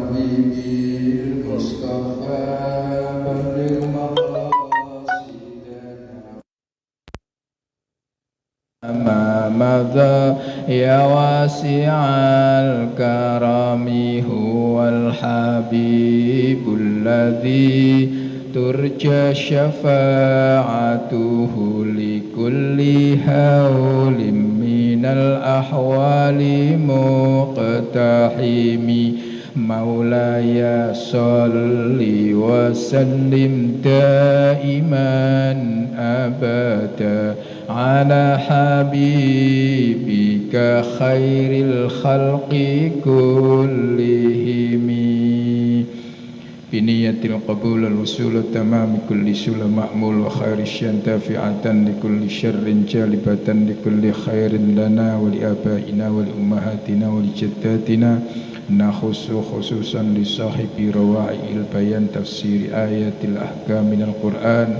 حبيبي المصطفى بلغ مقاصدنا ما مضى يا واسع الكرم هو الحبيب الذي ترجى شفاعته لكل هول من الأحوال مقتحم مولاي صل وسلم دائما أبدا على حبيبك خير الخلق كلهم بنية القبول الوصول التمام كل سول مأمول وخير الشنتافعة لكل شر جالبة لكل خير لنا ولآبائنا ولأمهاتنا ولجداتنا نخص خصوصا لصاحب روائع البيان تفسير آيات الأحكام من القرآن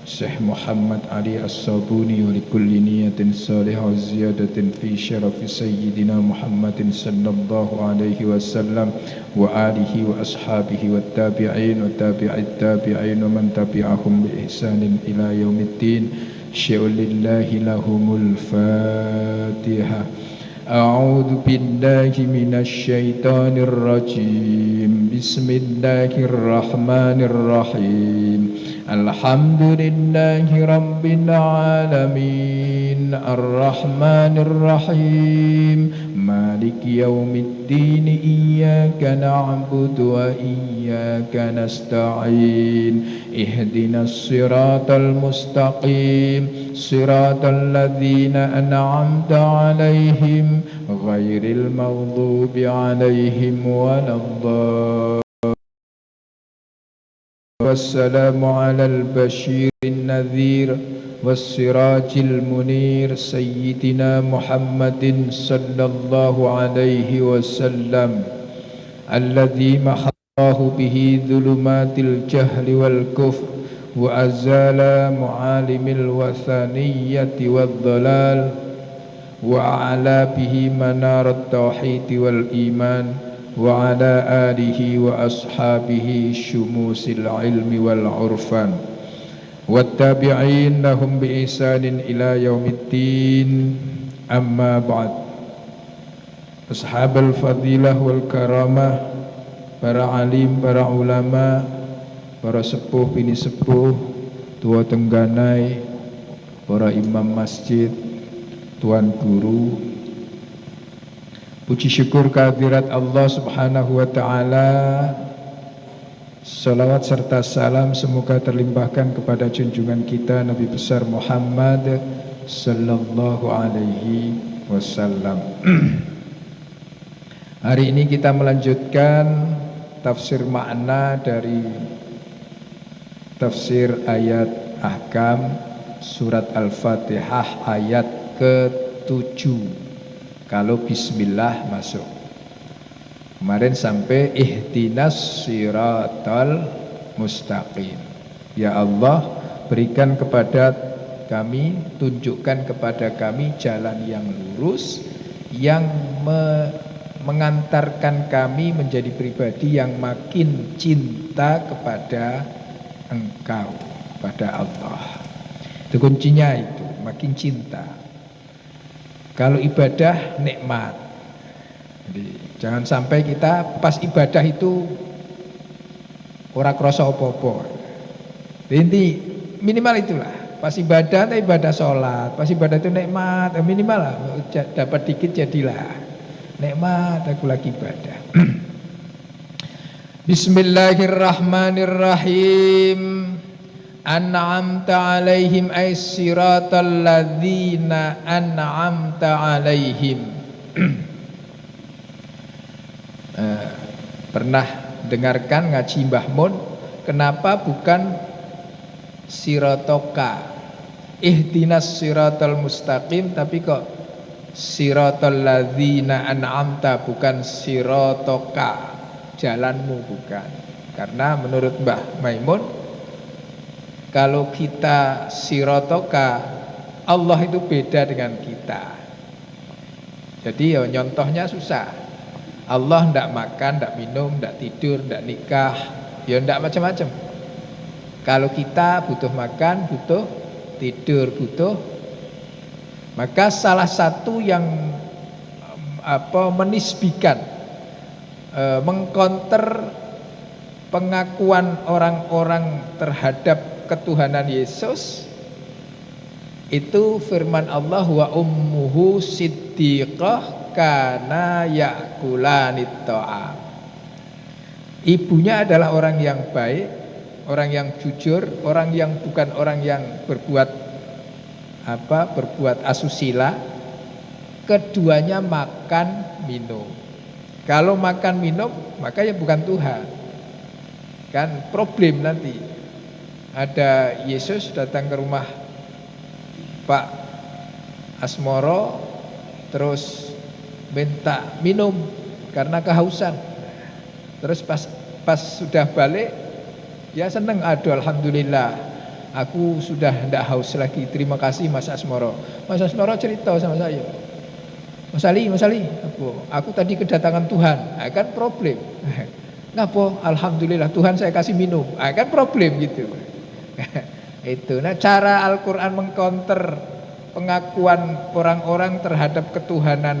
Syekh Muhammad Ali As-Sabuni wa likulli niyatin salihah wa ziyadatin fi syarafi sayyidina Muhammadin sallallahu alaihi wasallam wa alihi wa ashabihi wa tabi'in wa tabi'it tabi'in wa man tabi'ahum bi ihsanin ila yaumiddin sya'ulillahi lahumul fatihah. A'udzu billahi minasy syaithanir rajim. Bismillahirrahmanirrahim. Alhamdulillahi rabbil alamin. Ar-Rahmanir Rahim. Maliki yaumiddin. Iyyaka na'budu wa iyyaka nasta'in. Ihdinas siratal mustaqim. Siratal ladzina an'amta 'alaihim ghairil maghdubi 'alaihim waladdallin. Wassalamu alal basyirin nadhir wassirajil munir sayyidina Muhammadin sallallahu alaihi wasallam alladzi mahallahu bihi dhulumatil jahli wal kufr wa azala mu'alimil wathaniyyati wad dhalal wa ala bihi manarat tauhid wal iman wa ala alihi wa ashabihi syumusil ilmi wal urfan wattabi'in lahum bi ihsanin ila yaumiddin amma ba'd. Ashabul fadilah wal karamah, para alim, para ulama, para sepuh bini sepuh, tua tengganai, para imam masjid, tuan guru, puji syukur kehadirat Allah subhanahu wa ta'ala. Salawat serta salam semoga terlimpahkan kepada junjungan kita Nabi besar Muhammad sallallahu alaihi wasallam. Hari ini kita melanjutkan tafsir makna dari tafsir ayat ahkam surat Al-Fatihah ayat ke-7. Kalau bismillah masuk. Kemarin sampai ihdinas siratal mustaqim. Ya Allah, berikan kepada kami, tunjukkan kepada kami jalan yang lurus yang mengantarkan kami menjadi pribadi yang makin cinta kepada Engkau, kepada Allah. Itu kuncinya, itu makin cinta. Kalau ibadah nikmat. Jadi, jangan sampai kita pas ibadah itu ora krasa apa-apa. Inti minimal itulah. Pas ibadah sholat, pas ibadah itu nikmat, minimal lah. Dapat dikit jadilah nikmat aku lagi ibadah. Bismillahirrahmanirrahim. An'amta alaihim ay siratal ladzina an'amta alaihim. Pernah dengarkan ngaji Mbah Mun, kenapa bukan siratoka, ihdinas siratal mustaqim, tapi kok siratal ladzina an'amta, bukan siratoka, jalanmu bukan. Karena menurut Mbah Maimun, kalau kita sirotoka, Allah itu beda dengan kita. Jadi ya nyontohnya susah. Allah ndak makan, ndak minum, ndak tidur, ndak nikah, ya ndak macam-macam. Kalau kita butuh makan, butuh tidur, butuh, maka salah satu yang menisbikan, mengkonter pengakuan orang-orang terhadap ketuhanan Yesus itu firman Allah, wa ummuhu siddiqah kana ya'kulanit ta'am. Ibunya adalah orang yang baik, orang yang jujur, orang yang bukan orang yang berbuat asusila. Keduanya makan minum. Kalau makan minum maka ya bukan Tuhan. Kan problem nanti. Ada Yesus datang ke rumah Pak Asmoro, terus minta minum karena kehausan. Terus pas sudah balik, ya seneng, aduh alhamdulillah, aku sudah tidak haus lagi, terima kasih Mas Asmoro. Mas Asmoro cerita sama saya, Mas Ali, aku tadi kedatangan Tuhan, kan problem. Ngapa? Alhamdulillah Tuhan saya kasih minum, kan problem gitu. Itu. Nah, cara Al-Quran mengcounter pengakuan orang-orang terhadap ketuhanan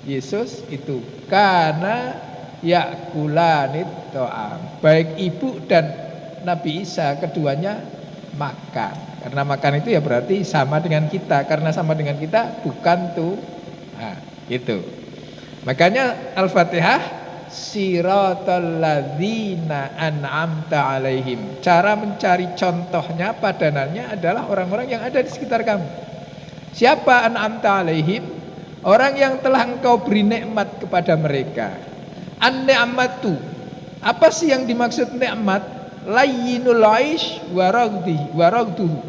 Yesus itu, karena yakulanit to'am, baik ibu dan Nabi Isa keduanya makan. Karena makan itu ya berarti sama dengan kita, karena sama dengan kita bukan tuh. Nah, itu. Makanya Al-Fatihah, siratal ladzina an'amta alaihim. Cara mencari contohnya, padanannya adalah orang-orang yang ada di sekitar kamu. Siapa an'amta alaihim? Orang yang telah engkau beri nikmat kepada mereka. An-ni'matu, apa sih yang dimaksud nikmat? Layyinul aish waragduhu,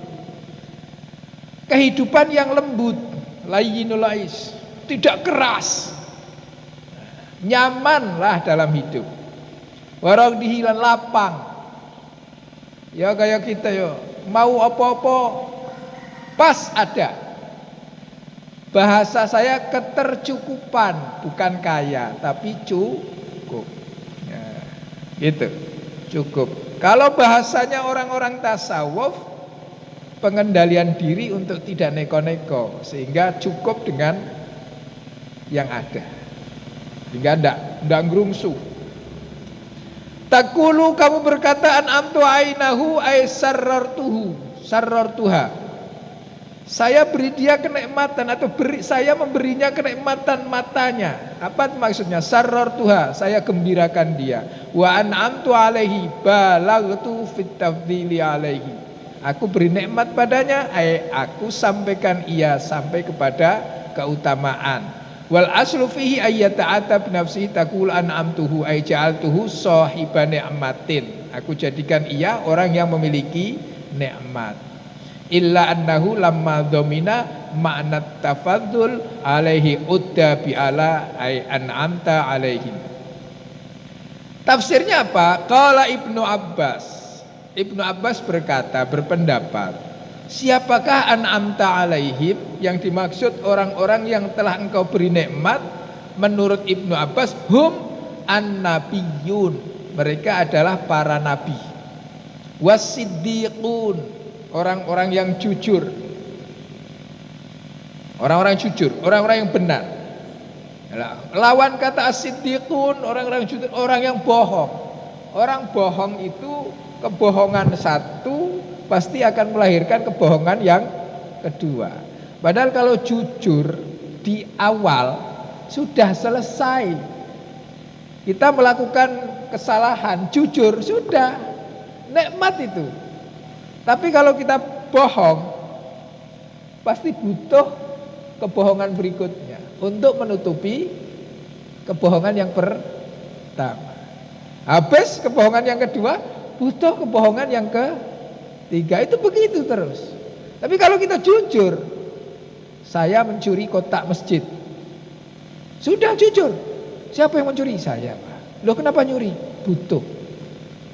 kehidupan yang lembut. Layyinul aish, tidak keras, nyamanlah dalam hidup. Waragdihi, lan lapang. Ya kayak kita yo, mau apa-apa pas ada. Bahasa saya ketercukupan, bukan kaya, tapi cukup. Ya, gitu, cukup. Kalau bahasanya orang-orang tasawuf, pengendalian diri untuk tidak neko-neko, sehingga cukup dengan yang ada, sehingga ndak ngerungsu. Takulu, kamu berkata, an'amtu ainahu ay sarrartuha, saya beri dia kenikmatan, atau saya memberinya kenikmatan matanya. Apa maksudnya? Sarrartuha, saya gembirakan dia. Wa an'amtu alaihi balagtu fit tafdhili alaihi, aku beri nikmat padanya, aku sampaikan ia sampai kepada keutamaan. Wal aslu fihi ayyata'ata binafsihi taqul an'amtuhu ay ja'altuhu sahiba ni'matin, aku jadikan ia orang yang memiliki nikmat. Illa annahu lamma domina ma'nat tafadzul alaihi udda bi'ala ay an'amta alaihim. Tafsirnya apa? Qala Ibnu Abbas berkata, berpendapat, siapakah an'amta alaihim? Yang dimaksud orang-orang yang telah engkau beri nikmat, menurut Ibnu Abbas, hum an-nabiyyun, mereka adalah para nabi, was-siddiqun, orang-orang yang jujur, orang-orang yang benar. Lawan kata as-siddiqun, orang-orang jujur, orang yang bohong. Orang bohong itu, kebohongan satu pasti akan melahirkan kebohongan yang kedua. Padahal kalau jujur di awal sudah selesai, kita melakukan kesalahan, jujur sudah nikmat itu. Tapi kalau kita bohong, pasti butuh kebohongan berikutnya untuk menutupi kebohongan yang pertama. Habis kebohongan yang kedua, butuh kebohongan yang ketiga. Itu begitu terus. Tapi kalau kita jujur, saya mencuri kotak masjid, sudah jujur. Siapa yang mencuri? Saya, Pak. Loh, kenapa nyuri? Butuh.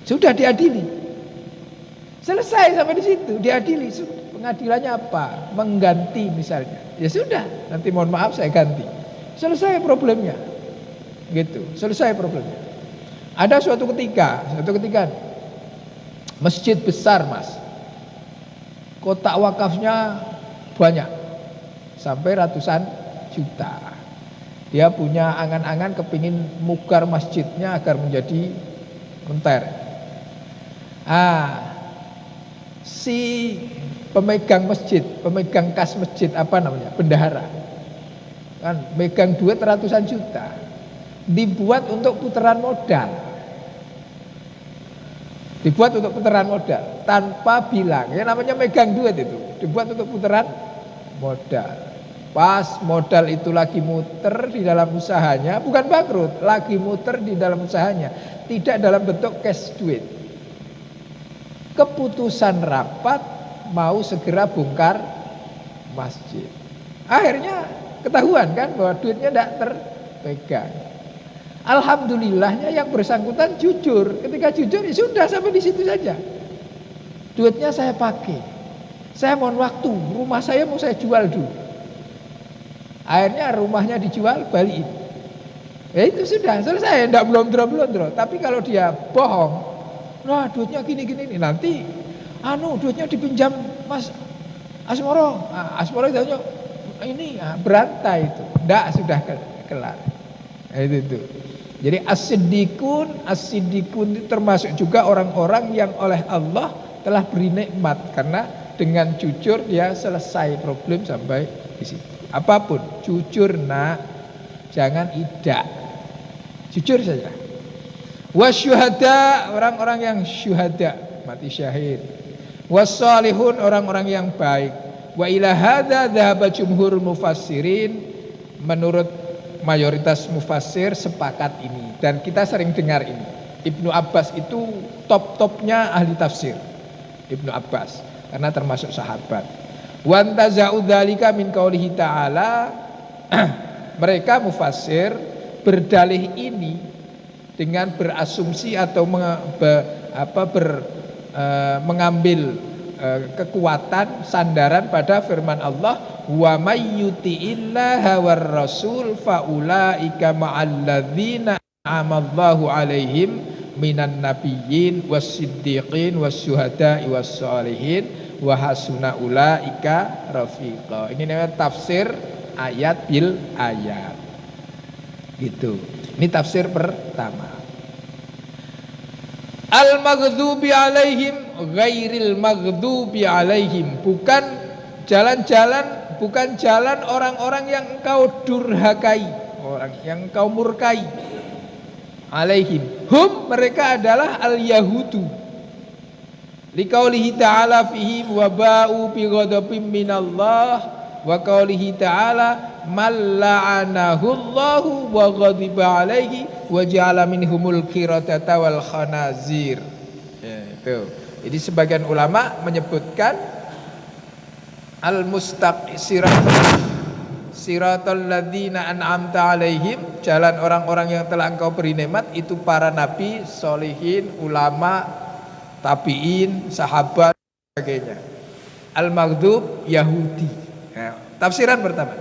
Sudah diadili. Selesai sampai di situ, diadili. Pengadilannya apa? Mengganti misalnya. Ya sudah, nanti mohon maaf saya ganti. Selesai problemnya. Gitu, selesai problemnya. Ada suatu ketika masjid besar Mas, kotak wakafnya banyak, sampai ratusan juta. Dia punya angan-angan kepingin mugar masjidnya agar menjadi monter. Si pemegang masjid, pemegang kas masjid, apa namanya, bendahara, kan megang duit ratusan juta, dibuat untuk putaran modal, tanpa bilang, ya namanya megang duit itu, dibuat untuk putaran modal. Pas modal itu lagi muter di dalam usahanya, bukan bangkrut, lagi muter di dalam usahanya, tidak dalam bentuk cash duit. Keputusan rapat mau segera bongkar masjid. Akhirnya ketahuan kan bahwa duitnya tidak terpegang. Alhamdulillahnya yang bersangkutan jujur. Ketika jujur ya sudah, sampai di situ saja. Duitnya saya pakai. Saya mohon waktu, rumah saya mau saya jual dulu. Akhirnya rumahnya dijual, balikin. Ya itu sudah selesai, tidak belum-belum. Tapi kalau dia bohong, nah duitnya gini nanti, duitnya dipinjam Mas Asmoro. Asmoro itu ini berantai itu, tidak sudah kelar. Itu. Jadi as-siddiqun itu termasuk juga orang-orang yang oleh Allah telah beri nikmat, karena dengan jujur dia selesai problem sampai di situ. Apapun, jujur nak, jangan idak, jujur saja. Wasyuhada, orang-orang yang syuhada, mati syahid. Wassalihun, orang-orang yang baik. Wa ila hadza dhahaba jumhurul mufassirin, menurut mayoritas mufassir sepakat ini, dan kita sering dengar ini. Ibnu Abbas itu top-topnya ahli tafsir, Ibnu Abbas, karena termasuk sahabat. Wantaza'u dzalika min qaulihi ta'ala. Mereka mufassir berdalih ini dengan berasumsi atau mengambil kekuatan sandaran pada firman Allah, wa may yuti'illaha war rasul faulaika ma'al ladzina amallahu alaihim minan nabiyyin was-siddiqin was-syuhada'i was-sholihin wa hasuna ulaika rafiqa. Ini namanya tafsir ayat bil ayat. Gitu. Ini tafsir pertama. Al-maghdubi alaihim ghairil maghdubi alaihim, bukan jalan orang-orang yang engkau durhakai, orang yang engkau murkai. Alaihim, hum, mereka adalah al-yahudu. Liqaulihi ta'ala fihi wa ba'u bi ghadabin minallah, wa qaulihi ta'ala man la'anahu Allahu wa ghadiba alaihi wa ja'ala minhumul qiradata wal khanazir. Ya, itu. Jadi sebagian ulama menyebutkan siratal ladzina an'amta alaihim, jalan orang-orang yang telah engkau beri nikmat, itu para nabi, solihin, ulama, tabi'in, sahabat, sebagainya. Al-maghdub Yahudi. Nah, tafsiran pertama.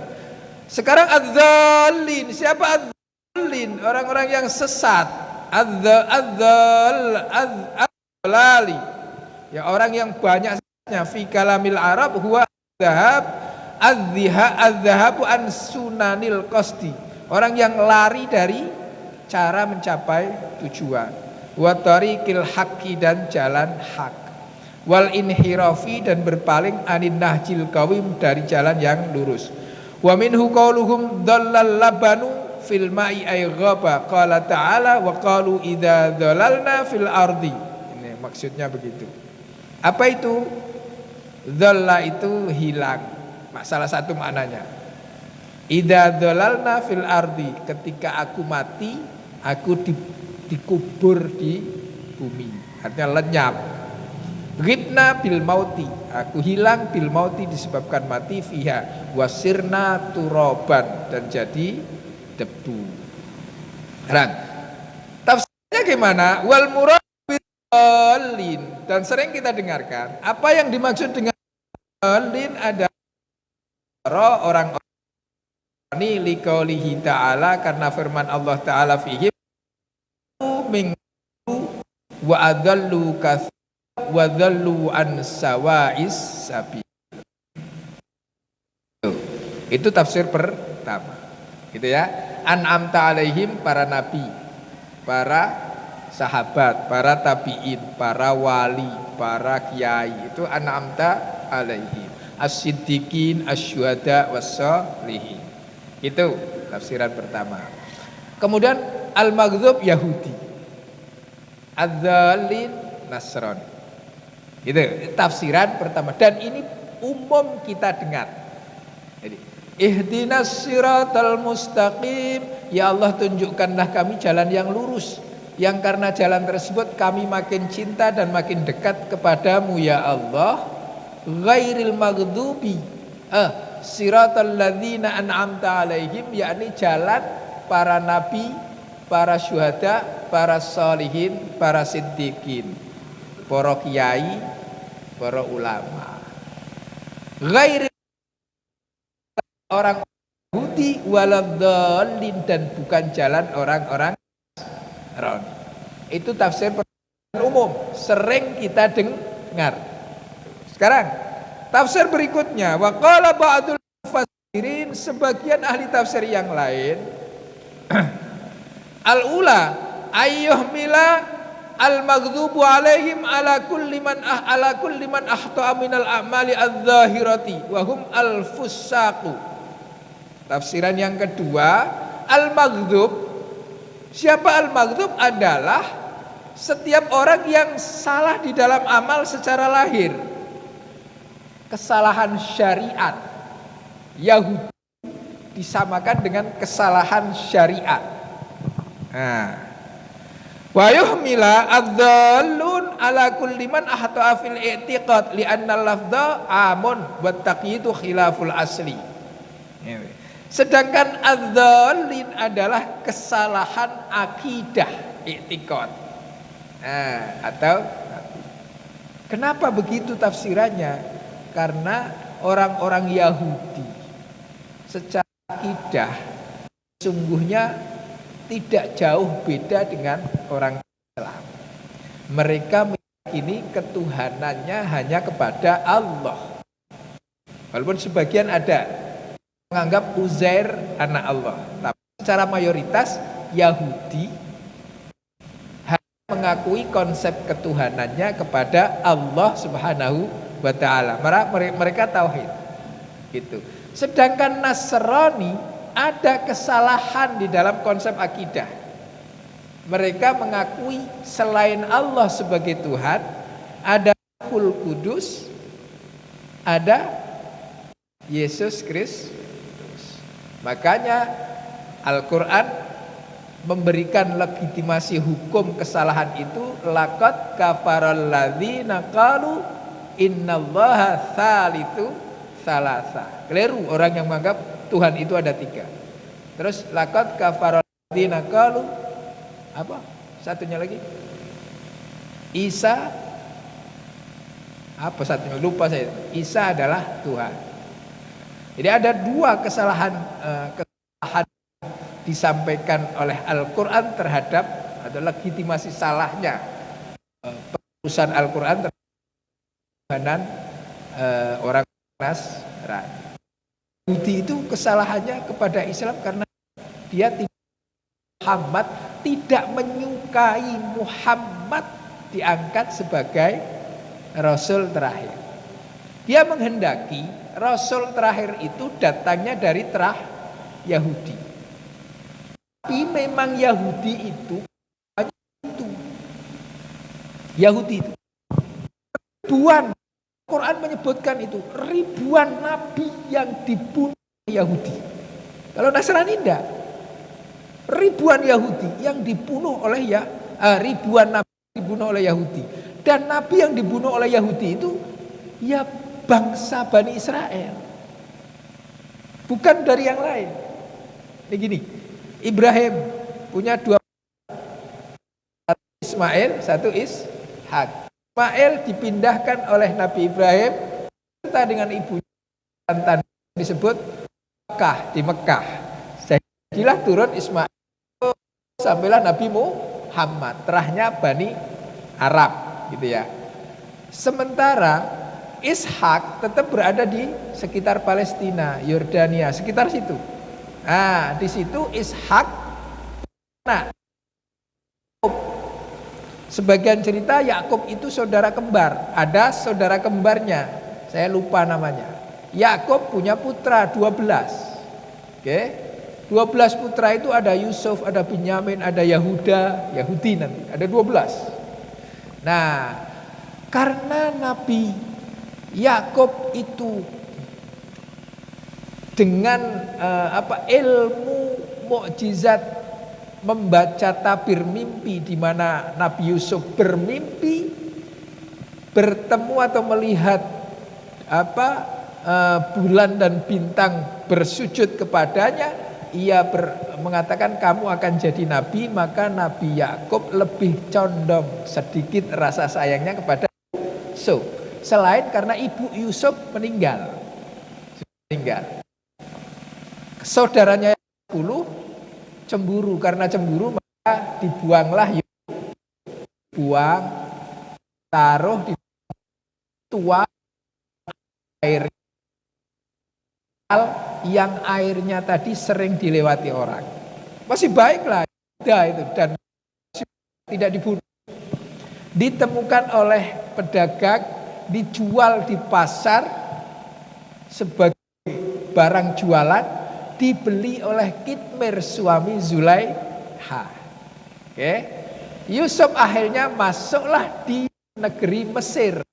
Sekarang adzallin, siapa adzallin? Orang-orang yang sesat. Adzallali, ya orang yang banyak sesatnya. Fi kalamil Arab huwa adzhabu an sunanil qasdi, orang yang lari dari cara mencapai tujuan. Wa tariqil haqqi, dan jalan hak. Wal inhirafi, dan berpaling anin nahjil qawim, dari jalan yang lurus. Wa minhu qauluhum dhallal labanu fil ma'i ay ghaba, qala ta'ala wa qalu idza dhalalna fil ardi. Ini maksudnya begitu. Apa itu? Dhalla itu hilang. Salah satu maknanya. Idza dhalalna fil ardi, ketika aku mati, aku dikubur di bumi, artinya lenyap. Ghibna bil mauti, aku hilang, bil mauti disebabkan mati, fiha wasirna turoban, dan jadi debu. Sekarang tafsirnya gimana? Wal murad bil, dan sering kita dengarkan, apa yang dimaksud dengan lin adalah orang-orang Ini liqaulihi ta'ala, karena firman Allah Ta'ala fihi min wa adallu kath wa dhallu an sawa'is sabi. Itu tafsir pertama. Gitu ya. An'amta alaihim, para nabi, para sahabat, para tabi'in, para wali, para kiai, itu an'amta alaihim. As-siddiqin, asy-syuhada, was-sholihin. Itu tafsiran pertama. Kemudian al-maghdub Yahudi, adz-dzallin Nasrani. Itu tafsiran pertama, dan ini umum kita dengar. Jadi, ihdinas siratal mustaqim, ya Allah tunjukkanlah kami jalan yang lurus, yang karena jalan tersebut kami makin cinta dan makin dekat kepadamu ya Allah. Ghairil maghdubi siratal ladzina an'amta alaihim, yakni jalan para nabi, para syuhada, para sholihin, para siddiqin, para kiai, para ulama. Ghairil orang Yahudi waladhdallin, dan bukan jalan orang-orang Nasrani. Itu tafsir umum, sering kita dengar. Sekarang tafsir berikutnya, wa qala ba'dul mufassirin, sebagian ahli tafsir yang lain, al-ula ayyuhmila al-maghdubu alaihim ala kulli man ahta'a minal a'mali adz-dzahirati wa hum al-fussaqu. Tafsiran yang kedua, al-maghdub, siapa al-maghdub? Adalah setiap orang yang salah di dalam amal secara lahir. Kesalahan syariat, Yahudi disamakan dengan kesalahan syariat. Wa yuhmila adz-dzallun ala kulli man ahta'a fil i'tiqad li'anna al-lafdha amun wa taqyidu khilaful asli. Sedangkan adz-dzallin adalah kesalahan akidah, i'tiqad. Atau kenapa begitu tafsirannya? Karena orang-orang Yahudi secara akidah sungguhnya tidak jauh beda dengan orang Islam. Mereka meyakini ketuhanannya hanya kepada Allah. Walaupun sebagian ada menganggap Uzair anak Allah, tapi secara mayoritas Yahudi hanya mengakui konsep ketuhanannya kepada Allah Subhanahu wa ta'ala. Mereka tauhid. Gitu. Sedangkan Nasrani ada kesalahan di dalam konsep akidah. Mereka mengakui selain Allah sebagai Tuhan, ada Ruhul Kudus, ada Yesus Kristus. Makanya Al-Quran memberikan legitimasi hukum kesalahan itu, laqad kafaral ladzina qalu innallaha tsalitsu tsalasa. Keliru orang yang menganggap Tuhan itu ada tiga. Terus laqad kafaral ladzina qalu, apa? Satunya lagi Isa, apa satunya lupa saya. Isa adalah Tuhan. Jadi ada dua kesalahan disampaikan oleh Al-Quran terhadap, atau legitimasi salahnya perusahaan Al-Quran terhadap orang Nasrani. Yahudi itu kesalahannya kepada Islam karena dia tidak menyukai Muhammad diangkat sebagai Rasul terakhir. Dia menghendaki Rasul terakhir itu datangnya dari Yahudi. Tapi memang Yahudi itu ribuan, Quran menyebutkan itu ribuan nabi yang dibunuh Yahudi. Kalau Nasrani tidak. Ribuan Yahudi yang dibunuh oleh ribuan nabi dibunuh oleh Yahudi. Dan nabi yang dibunuh oleh Yahudi itu ya bangsa Bani Israel. Bukan dari yang lain. Ini gini, Ibrahim punya dua, satu Ismail, satu Ishak. Ismail dipindahkan oleh Nabi Ibrahim serta dengan ibunya disebut Mekah, di Mekah. Jadilah turun Ismail sampailah Nabi Muhammad, terahnya Bani Arab gitu ya. Sementara Ishak tetap berada di sekitar Palestina, Yordania, sekitar situ. Nah, di situ Ishak. Nah, sebagian cerita Yakub itu saudara kembar, ada saudara kembarnya, saya lupa namanya. Yakub punya putra 12. Oke. 12 putra itu ada Yusuf, ada Binyamin, ada Yahuda, Yahudi nanti, ada 12. Nah, karena Nabi Yakub itu dengan ilmu mukjizat membaca tabir mimpi, di mana Nabi Yusuf bermimpi bertemu atau melihat bulan dan bintang bersujud kepadanya, ia mengatakan kamu akan jadi nabi. Maka Nabi Yakub lebih condong sedikit rasa sayangnya kepada Yusuf, selain karena ibu Yusuf meninggal. Saudaranya 10 cemburu, karena cemburu maka dibuanglah Yusuf, taruh di tuang air yang airnya tadi sering dilewati orang. Masih baiklah itu, dan tidak dibunuh. Ditemukan oleh pedagang, dijual di pasar sebagai barang jualan, dibeli oleh Kitmir suami Zulaiha. Oke. Yusuf akhirnya masuklah di negeri Mesir.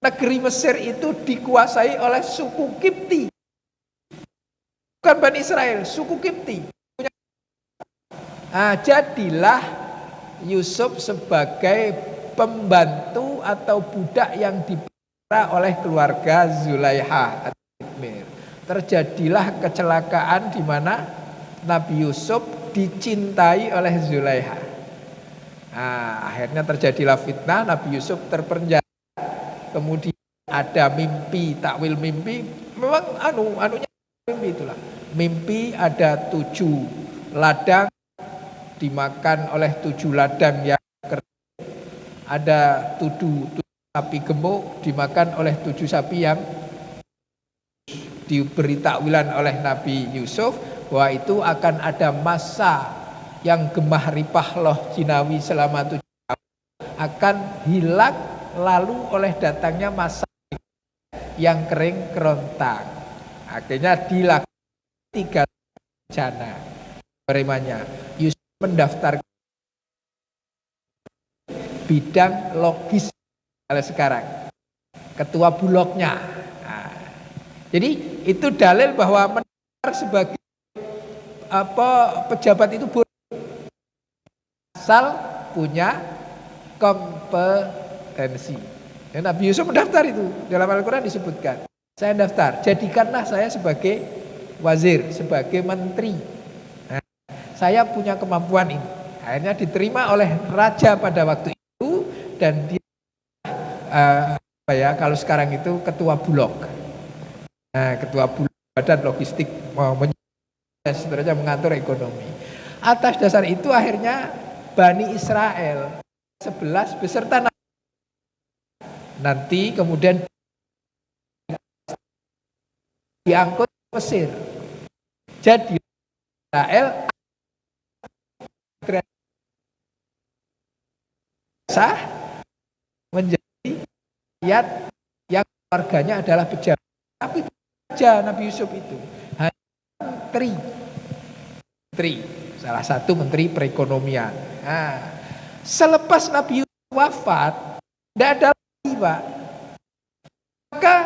Negeri Mesir itu dikuasai oleh suku Kipti. Bukan Bani Israel, suku Kipti. Nah, jadilah Yusuf sebagai pembantu atau budak yang dipelihara oleh keluarga Zulaiha atau Kitmir. Terjadilah kecelakaan di mana Nabi Yusuf dicintai oleh Zulaiha. Nah, akhirnya terjadilah fitnah, Nabi Yusuf terpenjara. Kemudian ada mimpi, takwil mimpi. Memang anunya mimpi itulah. Mimpi ada 7 ladang dimakan oleh 7 ladang yang kering. Ada 7 sapi gemuk dimakan oleh 7 sapi yang diberi takwilan oleh Nabi Yusuf bahwa itu akan ada masa yang gemah ripah loh jinawi selama 7 tahun akan hilang, lalu oleh datangnya masa yang kering kerontang. Akhirnya dilakukan 3 bencana. Perimanya Yusuf mendaftar bidang logis kalau sekarang, ketua bulognya. Nah, jadi itu dalil bahwa mendengar sebagai pejabat itu boleh asal punya kompetensi. Ya, Nabi Yusuf mendaftar itu, dalam Al-Quran disebutkan, saya daftar, jadikanlah saya sebagai wazir, sebagai menteri. Nah, saya punya kemampuan ini. Akhirnya diterima oleh raja pada waktu itu, dan dia kalau sekarang itu ketua bulog. Nah, ketua bulog, badan logistik seterusnya mengatur ekonomi. Atas dasar itu akhirnya Bani Israel 11 beserta nanti kemudian diangkut ke Mesir. Jadi Israel sah menjadi rakyat yang keluarganya adalah pejabat. Tapi saja Nabi Yusuf itu hanya menteri, salah satu menteri perekonomian. Nah, selepas Nabi Yusuf wafat, tidak ada lagi, Pak. Maka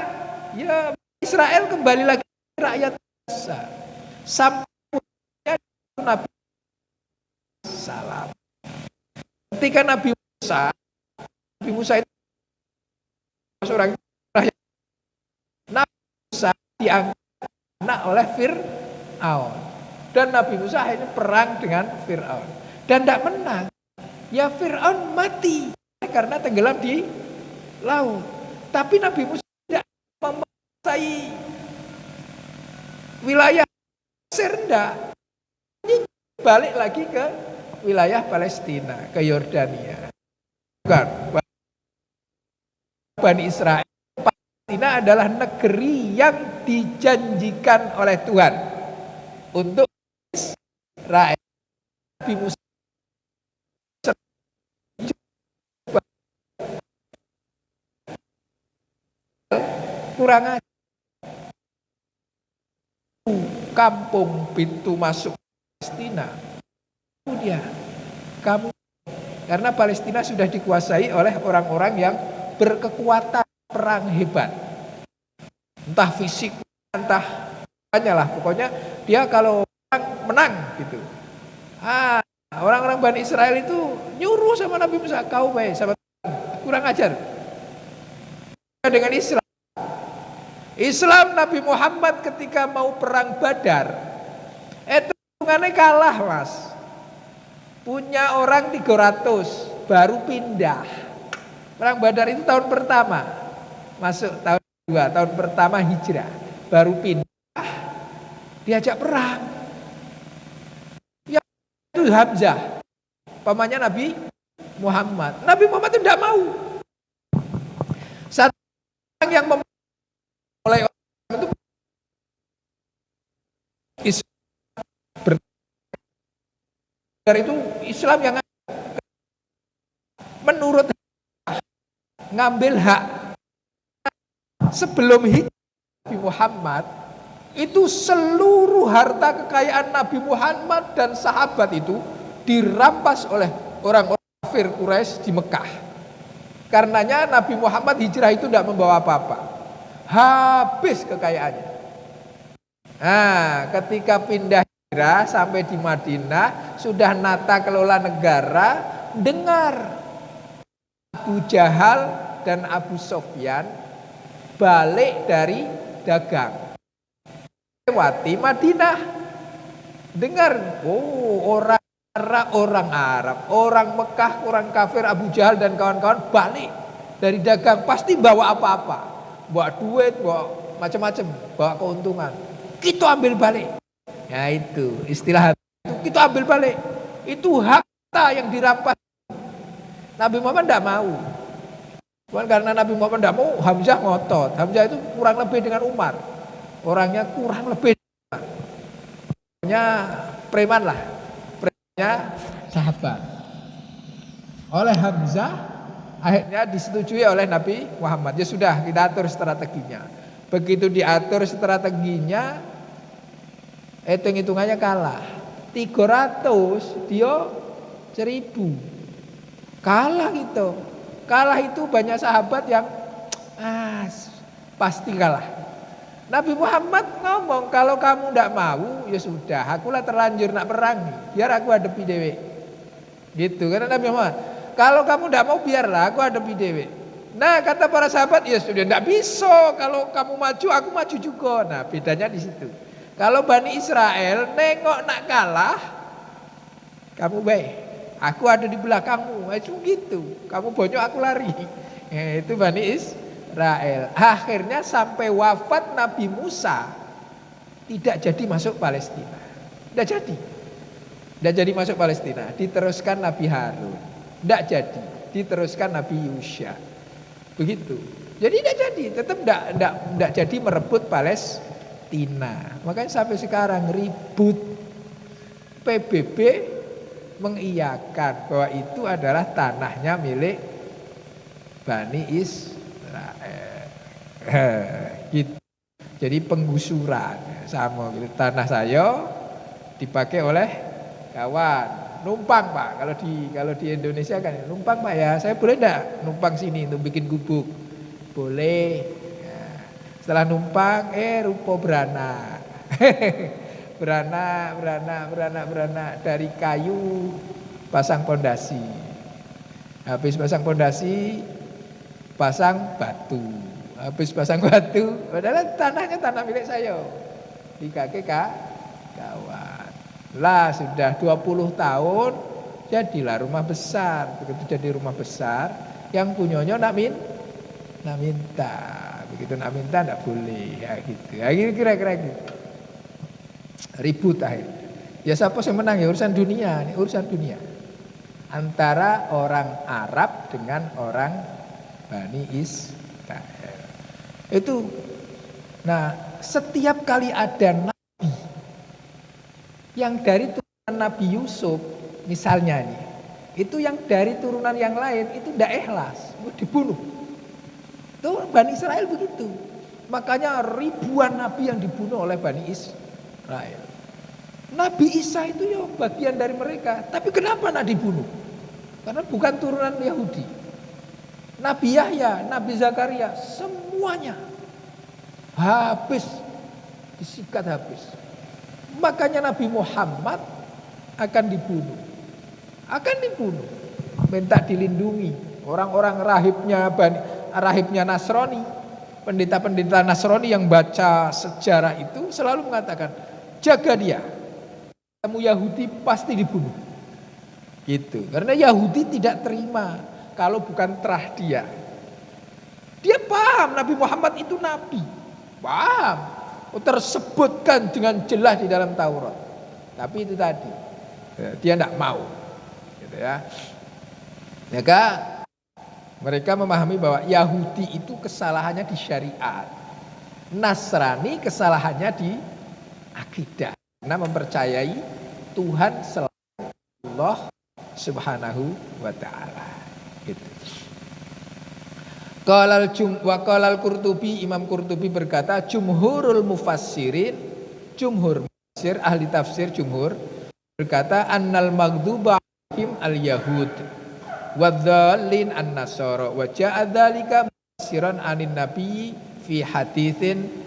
ya Israel kembali lagi rakyat biasa. Sampai Nabi salam. Ketika Nabi Musa itu seorang rakyat, Nabi Musa diangkat anak oleh Fir'aun, dan Nabi Musa akhirnya perang dengan Fir'aun dan tidak menang. Ya Fir'aun mati karena tenggelam di laut. Tapi Nabi Musa tidak menguasai wilayah Mesir, balik lagi ke wilayah Palestina, ke Yordania. Bukan, Bani Israel. Palestina adalah negeri yang dijanjikan oleh Tuhan untuk Israel. Nabi Musa kurang ajar. Kampung pintu masuk Palestina. Dia, kamu, karena Palestina sudah dikuasai oleh orang-orang yang berkekuatan perang hebat, entah fisik, entah lah, pokoknya dia kalau menang gitu. Orang-orang Bani Israel itu nyuruh sama Nabi Musa, kau baik sama kurang ajar. Dengan Islam Nabi Muhammad ketika mau perang Badar itu hitungannya kalah, Mas. Punya orang 300 baru pindah. Perang Badar itu tahun pertama, masuk tahun kedua, tahun pertama hijrah, baru pindah diajak perang. Yang itu Hamzah, pamannya Nabi Muhammad. Nabi Muhammad itu tidak mau. Satu orang yang mulai orang itu itu Islam yang menurut ngambil hak sebelum hijrah Nabi Muhammad itu seluruh harta kekayaan Nabi Muhammad dan sahabat itu dirampas oleh orang-orang kafir Quraisy di Mekah. Karenanya Nabi Muhammad hijrah itu tidak membawa apa-apa, habis kekayaannya. Nah, ketika pindah hijrah sampai di Madinah, sudah nata kelola negara, dengar Abu Jahal dan Abu Sofyan balik dari dagang lewati Madinah. Dengar, orang Arab, orang Mekah, orang kafir, Abu Jahal dan kawan-kawan balik dari dagang, pasti bawa apa-apa, bawa duit, bawa macam-macam, bawa keuntungan. Kita ambil balik. Ya itu istilah kita ambil balik. Itu harta yang dirampas. Nabi Muhammad tidak mau. Bukan karena Nabi Muhammad tidak mau, Hamzah ngotot. Hamzah itu kurang lebih dengan Umar. Orangnya kurang lebih. Orangnya preman lah. Premannya sahabat. Oleh Hamzah akhirnya disetujui oleh Nabi Muhammad. Ya sudah, kita atur strateginya. Begitu diatur strateginya, hitung-hitungannya kalah. 300 dia 1000. Kalah gitu. Kalah itu banyak sahabat yang pasti kalah. Nabi Muhammad ngomong, kalau kamu tidak mau, ya sudah, akulah terlanjur nak perang, biar aku hadapi dewe. Gitu, karena Nabi Muhammad, kalau kamu tidak mau, biarlah aku hadapi dewe. Nah, kata para sahabat, ya sudah, tidak bisa. Kalau kamu maju, aku maju juga. Nah, bedanya di situ. Kalau Bani Israel nengok nak kalah, kamu baik, aku ada di belakangmu, itu gitu. Kamu bonyok, aku lari. Itu Bani Israel. Akhirnya sampai wafat Nabi Musa tidak jadi masuk Palestina. Tidak jadi masuk Palestina. Diteruskan Nabi Harun. Tidak jadi. Diteruskan Nabi Yusya. Begitu. Jadi tidak jadi. Tetap tidak jadi merebut Palestina. Makanya sampai sekarang ribut. PBB mengiyakan bahwa itu adalah tanahnya milik Bani Israel. Gitu. Jadi penggusuran sama gitu. Tanah saya dipakai oleh kawan. Numpang Pak, kalau di Indonesia kan numpang Pak ya. Saya boleh enggak numpang sini untuk bikin gubuk? Boleh. Ya. Setelah numpang rupa beranak. beranak dari kayu pasang pondasi. Habis pasang pondasi pasang batu. Habis pasang batu, padahal tanahnya tanah milik saya. Di kaki kawan. Lah sudah 20 tahun jadilah rumah besar. Begitu jadi rumah besar, yang punyanya nak minta. Begitu nak minta enggak boleh, ya gitu. Ya kira-kira gitu. Ribut akhir. Ya siapa yang menang ya urusan dunia, ini urusan dunia. Antara orang Arab dengan orang Bani Israel. Itu. Nah, setiap kali ada nabi yang dari turunan Nabi Yusuf misalnya nih, itu yang dari turunan yang lain itu tidak ikhlas, dibunuh. Itu Bani Israel begitu. Makanya ribuan nabi yang dibunuh oleh Bani Israel. Nabi Isa itu ya bagian dari mereka. Tapi kenapa nak dibunuh? Karena bukan turunan Yahudi. Nabi Yahya, Nabi Zakaria, semuanya habis, disikat habis. Makanya Nabi Muhammad akan dibunuh. Akan dibunuh. Minta dilindungi. Orang-orang rahibnya Nasrani, pendeta-pendeta Nasrani yang baca sejarah itu selalu mengatakan, jaga dia. Kamu Yahudi pasti dibunuh. Gitu. Karena Yahudi tidak terima kalau bukan terah dia. Dia paham Nabi Muhammad itu nabi. Paham. Tersebutkan dengan jelas di dalam Taurat. Tapi itu tadi. Dia tidak mau. Gitu ya. Maka mereka memahami bahwa Yahudi itu kesalahannya di syariat. Nasrani kesalahannya di akidah. Karena mempercayai Tuhan selain Allah Subhanahu wa ta'ala. Gitu. Qala Qurtubi, Imam Qurtubi berkata, jumhurul mufassirin, jumhur mufassir, ahli tafsir jumhur berkata, annal maghduba alaihim al-yahud wadzallin an-nasara wa ja'a dzalika mufassiran anin nabi fi haditsin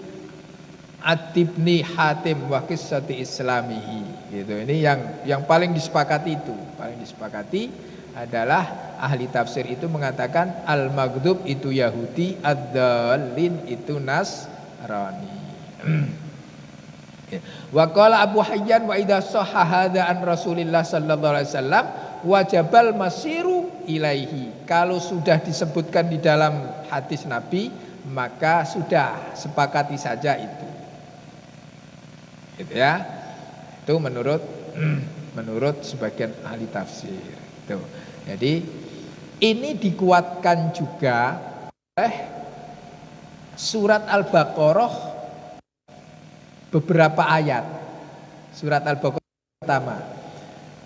At-Tibni Hatim wa qissati islamihi. Gitu. Ini yang paling disepakati itu. Paling disepakati adalah ahli tafsir itu mengatakan al-maghdub itu Yahudi, ad-dallin itu Nasrani. Wa qala Abu Hayyan wa idza sahha hadza an Rasulillah sallallahu alaihi wasallam wajabal masiru ilaihi. Kalau sudah disebutkan di dalam hadis Nabi, maka sudah sepakati saja itu. Gitu ya. Itu menurut sebagian ahli tafsir. Tuh. Jadi ini dikuatkan juga oleh surat Al-Baqarah beberapa ayat. Surat Al-Baqarah pertama.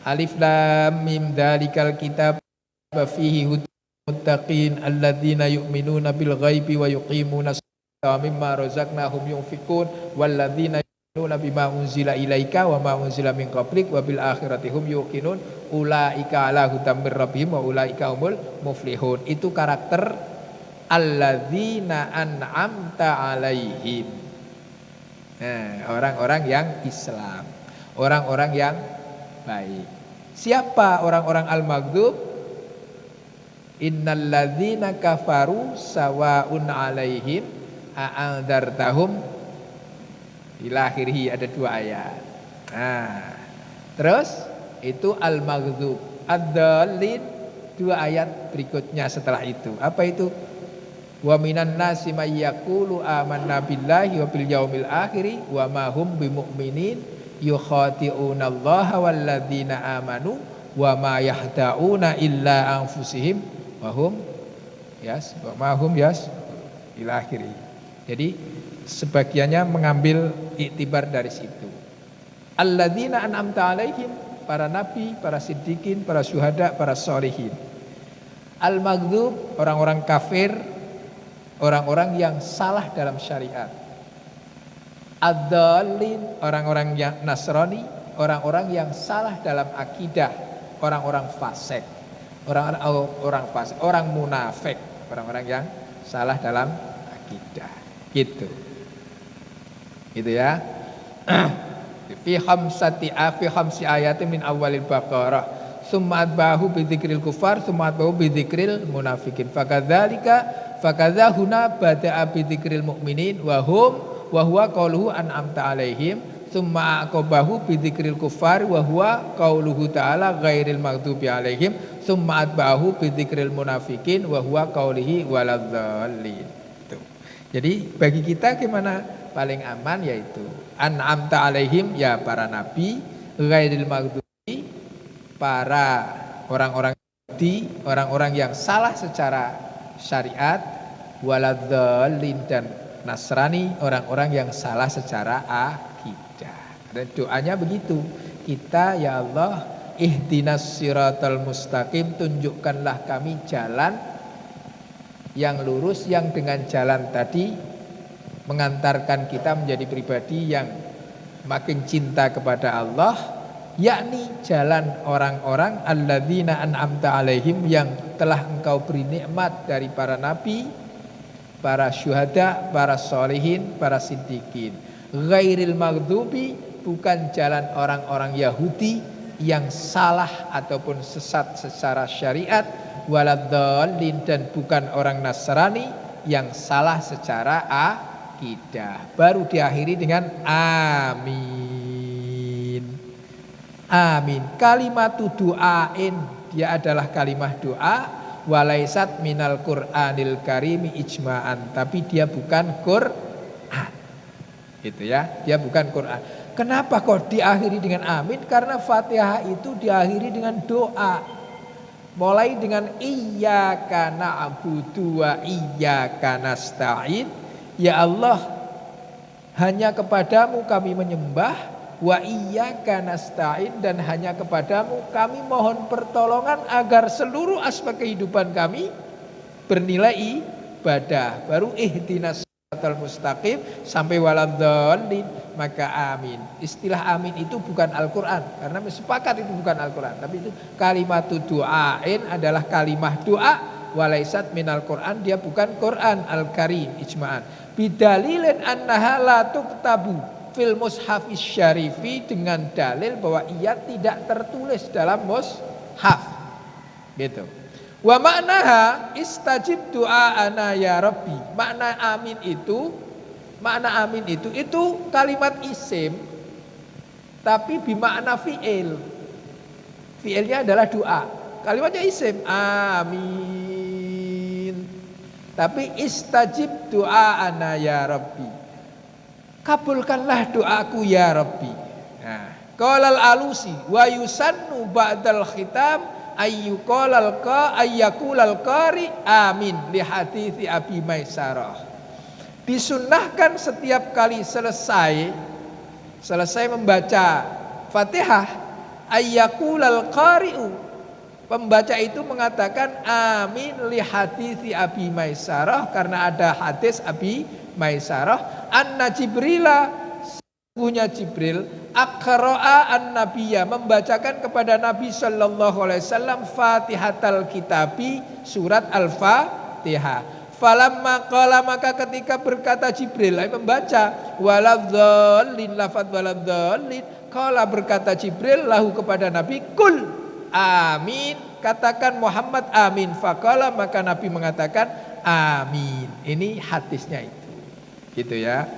Alif lam mim dzalikal kitab fihi hudal muttaqin alladzina yu'minuna bil ghaibi wa yuqimuna sholata wa mimma razaqnahum yunfiqun walladzina yu'minuna bima unzila ilaika wa ma unzila min qablik wa bil akhirati hum yuqinun ulaika ala hudam mir rabbihim wa ulaika humul muflihun. Itu karakter alladzina an'amta alaihim. Nah, orang-orang yang Islam, orang-orang yang baik. Siapa orang-orang al-maghdub? Innalladzina kafaru sawaun alaihim a'andartahum ila akhirih, ada 2 ayat. Nah, terus itu al-maghdub, ad-dallin 2 ayat berikutnya setelah itu. Apa itu? Wa minan nasi may yaqulu amanna billahi wa bil yaumil akhir wa ma hum bimumin yukhati'una allaha walladzina amanu wa ma yahda'una illa anfusihim wa hum ila akhir. Jadi sebagiannya mengambil iktibar dari situ. Alladzina an'amta alaihim, para nabi, para siddiqin, para syuhada, para sholihin. Al-maghdub, orang-orang kafir, orang-orang yang salah dalam syariat. Ad-dallin, orang-orang yang Nasrani, orang-orang yang salah dalam akidah, orang-orang fasik, orang munafik, orang-orang yang salah dalam akidah. Gitu ya. Fi khamsi ayatin min awalil Baqarah summa atbahu bi dzikril kufar summa atbahu bi dzikril munafikin fakadza huna bada'a bi dzikril mu'minin wa huwa qauluhu an'amta alaihim summa aqabahu bi dzikril kufar wa huwa qauluhu ta'ala ghairil maghdubi alaihim summa atbahu bi dzikril munafikin wa huwa qaulihi waladzallin. Jadi bagi kita gimana paling aman, yaitu an'amta alaihim, ya para nabi, Ghairil maghdubi, para orang-orang Yahudi, orang-orang yang salah secara syariat, waladhdallin, dan Nasrani, orang-orang yang salah secara akidah. Dan doanya begitu, kita ya Allah, ihdinas siratal mustaqim, tunjukkanlah kami jalan yang lurus, yang dengan jalan tadi mengantarkan kita menjadi pribadi yang makin cinta kepada Allah, yakni jalan orang-orang alladzina an'amta alaihim, yang telah engkau beri nikmat dari para nabi, para syuhada, para sholihin, para siddiqin. Ghairil maghdubi, bukan jalan orang-orang Yahudi yang salah ataupun sesat secara syariat, waladhdallin, dan bukan orang Nasrani yang salah secara akidah. Baru diakhiri dengan amin. Amin. Kalimatu du'ain, dia adalah kalimah doa, walaisat minal Qur'anil karimi ijma'an, tapi dia bukan Qur'an. Gitu ya, dia bukan Qur'an. Kenapa kok diakhiri dengan amin? Karena Fatihah itu diakhiri dengan doa. Mulai dengan iyyaka na'budu wa iyyaka nasta'in. Ya Allah, hanya kepadamu kami menyembah, wa iyyaka nasta'in, dan hanya kepadamu kami mohon pertolongan agar seluruh aspek kehidupan kami bernilai ibadah. Baru ihdinas siratal mustaqim sampai waladhdallin, maka amin. Istilah amin itu bukan Al-Quran, karena sepakat itu bukan Al-Quran, tapi itu kalimatu du'ain adalah kalimah doa, walaisat minal Quran, dia bukan Quran Al-Karim ijma'an. Bidalilin annaha la tuktabu fil mushafis syarifi, dengan dalil bahwa ia tidak tertulis dalam mushaf. Gitu. Wa maknaha istajib du'aana ya Rabbi. Makna amin itu kalimat isim tapi bimakna fi'il. Fi'ilnya adalah doa. Kalimatnya isim, amin. Tapi istajib du'aana ya Rabbi, kabulkanlah doaku ya Rabbi. Nah, qalal alusi wa yusannu ba'dal khitam ayyuqalal ayyaqulal qari amin li hadithi Abi Maisarah. Disunnahkan setiap kali selesai membaca Fatihah, ayyaqulal qari'u, pembaca itu mengatakan amin li hadithi Abi Maisarah, karena ada hadis Abi Maisarah, anna Jibrila, sesungguhnya Jibril, aqra'a an-nabiyya, membacakan kepada Nabi sallallahu alaihi wasallam Fatihatal Kitabi, surat Al-Fatihah. Falamma qala, maka ketika berkata Jibril, membaca waladhdallin, lafaz waladhdallin, qala, berkata Jibril lahu kepada Nabi, kul amin, katakan Muhammad amin. Faqala, maka Nabi mengatakan amin. Ini hadisnya itu. Gitu ya.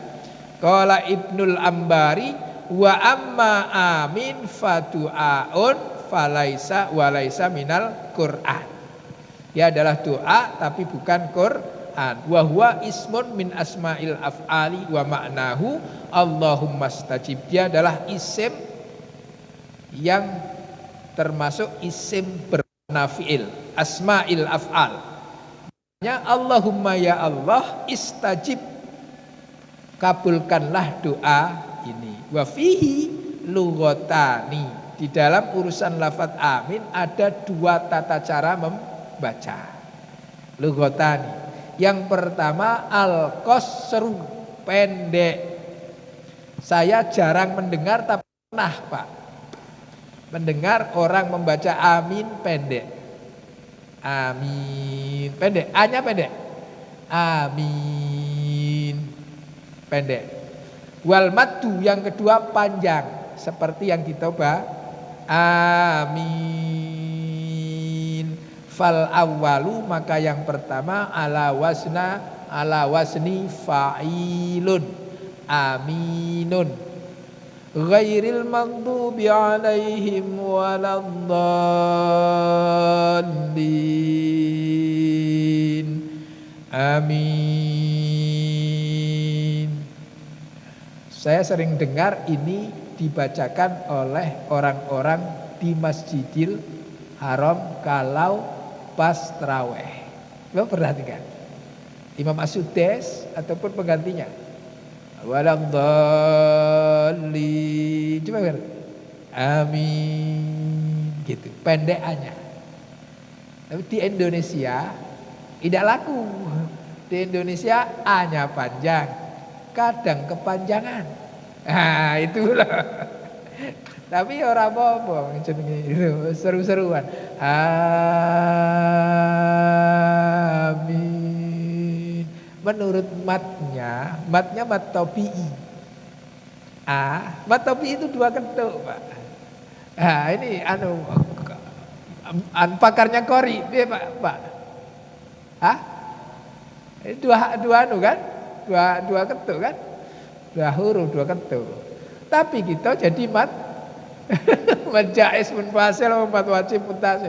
Qala Ibnul Ambari wa amma amin fadu'aun falaisa walaisa minal Qur'an. Dia adalah doa tapi bukan Qur'an. Wa huwa ismun min asma'il af'ali wa ma'nahu Allahumma stajib. Dia adalah isim yang termasuk isim bermakna fi'il, asma'il af'al. Allahumma ya Allah istajib, kabulkanlah doa ini. Wa fihi lughatani, di dalam urusan lafaz amin ada dua tata cara membaca. Lughatani. Yang pertama al-qasru, pendek. Saya jarang mendengar, tapi pernah Pak mendengar orang membaca amin pendek. Amin pendek, A-nya pendek. Amin pendek. Wal maddu, yang kedua panjang, seperti yang ditoba amin. Fal awwalu, maka yang pertama ala wasni fa'ilun, aminun. Ghairil maghdubi alaihim waladdallin. Amin. Saya sering dengar ini dibacakan oleh orang-orang di Masjidil Haram kalau pas tarawih. Coba perhatikan. Imam As-Sudais ataupun penggantinya. Waladhdallin. Coba kan. Amin. Gitu. Pendekannya. Tapi di Indonesia tidak laku. Di Indonesia A-nya panjang, kadang kepanjangan. Nah, itulah. Tapi orang apa-apa jenenge itu seru-seruan. Amin. Menurut matnya mat tabi'i. Mat tabi'i itu 2 ketuk, Pak. Nah, ini pakarnya Qori, dia Pak. Ini dua kan? Dua ketuk kan? 2 huruf, 2 ketuk. Tapi kita jadi mat jaiz munfasil mat wajib muttasil.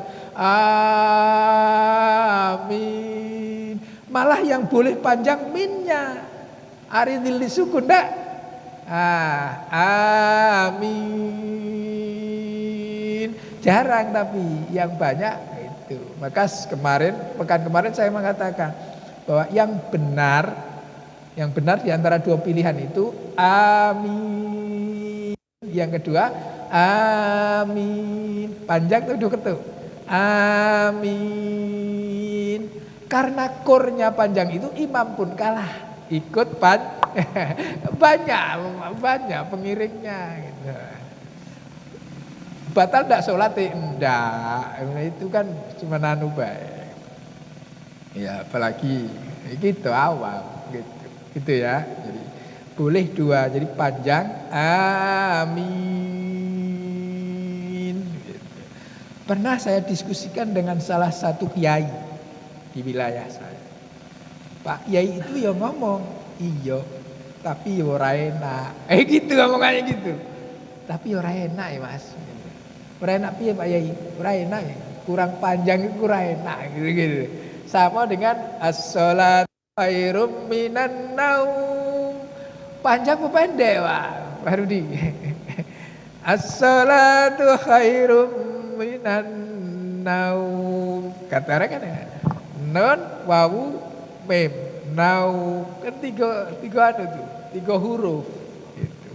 Amin. Malah yang boleh panjang minnya. Aridil disukun ndak? Amin. Jarang tapi yang banyak itu. Maka pekan kemarin saya mengatakan bahwa yang benar di antara 2 pilihan itu amin. Yang kedua amin. Panjang tuh 2 ketuk. Amin. Karena kornya panjang itu imam pun kalah. Ikut banyak pengiringnya gitu. Batal enggak sholat? Enggak. Itu kan cuma baik. Ya apalagi gitu awam gitu ya. Jadi boleh 2, jadi panjang amin gitu. Pernah saya diskusikan dengan salah satu kiai di wilayah saya. Pak Kiai itu ya ngomong, iya, tapi ya ora enak. Gitu ngomongannya gitu. Tapi ya ora enak ya Mas. Ora enak piye Pak Kiai? Ora enak ya. Kurang panjang itu kurang enak gitu. Sama dengan as-sholatu khairum minan naum. Panjang apa pendek, Pak? Pak Rudi. As-sholatu khairum minan naum. Kata orang kan ya. Non, wawu, mem, naum. Kan tiga tuh, 3 huruf. Gitu.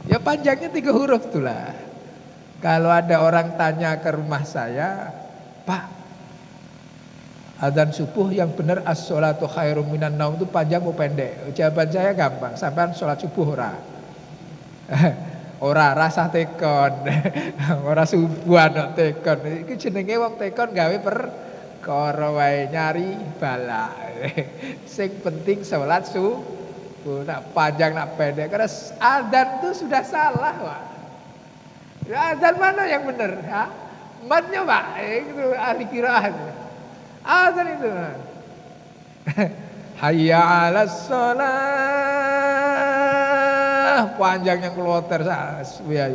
Ya panjangnya 3 huruf tuh lah. Kalau ada orang tanya ke rumah saya, Pak, adzan subuh yang benar as-sholatu khairum minan naum itu panjang atau pendek? Jawaban saya gampang, sampean sholat subuh ora. Ora rasa tekon. Ora subuhan tekon. Iki jenenge wong tekon gawe perkara wae nyari bala. Sing penting sholat subuh, nak panjang nak pendek. Karena adzan itu sudah salah, Pak. Ya, adzan mana yang benar? Ha? Matnya Pak, itu ahli qiraat. Adzan itu. Hayya 'alas shalah. Panjang yang keluar ya.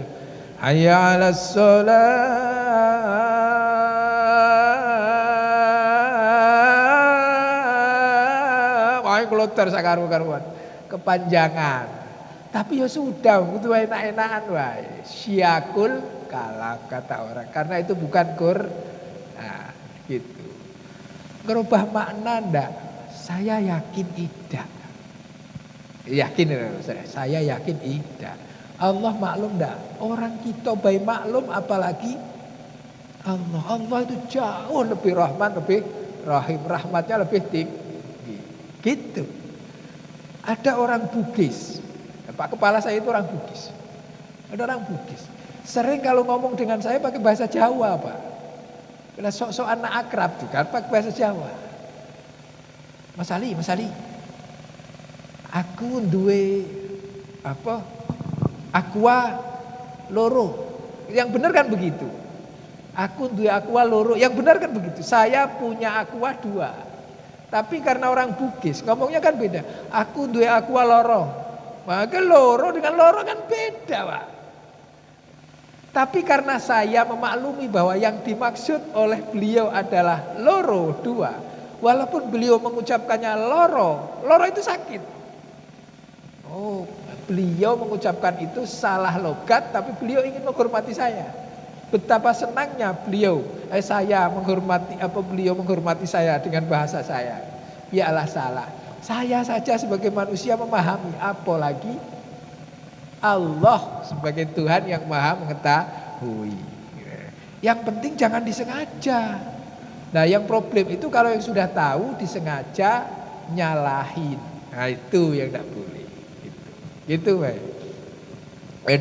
Hayya 'alas shalah. Wah, keluar sakaru-karuan. Kepanjangan. Tapi ya sudah, itu enak-enakan wae. Syakul kalam kata orang. Karena itu bukan Nah, gitu. Ngerubah makna ndak? Saya yakin tidak. Yakin saya yakin tidak. Allah maklum ndak? Orang kita baik maklum apalagi Allah. Allah itu jauh lebih rahman, lebih rahim. Rahmatnya lebih tinggi. Gitu. Ada orang Bugis. Pak kepala saya itu orang Bugis. Ada orang Bugis. Sering kalau ngomong dengan saya pakai bahasa Jawa, Pak. Karena sok-sok anak akrab tuh kan pakai bahasa Jawa. Mas Ali. Aku duwe aqua loro. Yang benar kan begitu. Aku duwe aqua loro. Yang benar kan begitu. Saya punya aqua 2. Tapi karena orang Bugis ngomongnya kan beda. Aku duwe aqua loro. Maka loro dengan loro kan beda, Pak. Tapi karena saya memaklumi bahwa yang dimaksud oleh beliau adalah loro 2. Walaupun beliau mengucapkannya loro itu sakit. Oh, Beliau mengucapkan itu salah logat, tapi beliau ingin menghormati saya. Betapa senangnya beliau, beliau menghormati saya dengan bahasa saya. Yalah salah. Saya saja sebagai manusia memahami, apalagi Allah sebagai Tuhan yang maha mengetahui. Yang penting jangan disengaja. Nah yang problem itu kalau yang sudah tahu disengaja nyalahin. Nah itu yang tidak boleh. Gitu baik.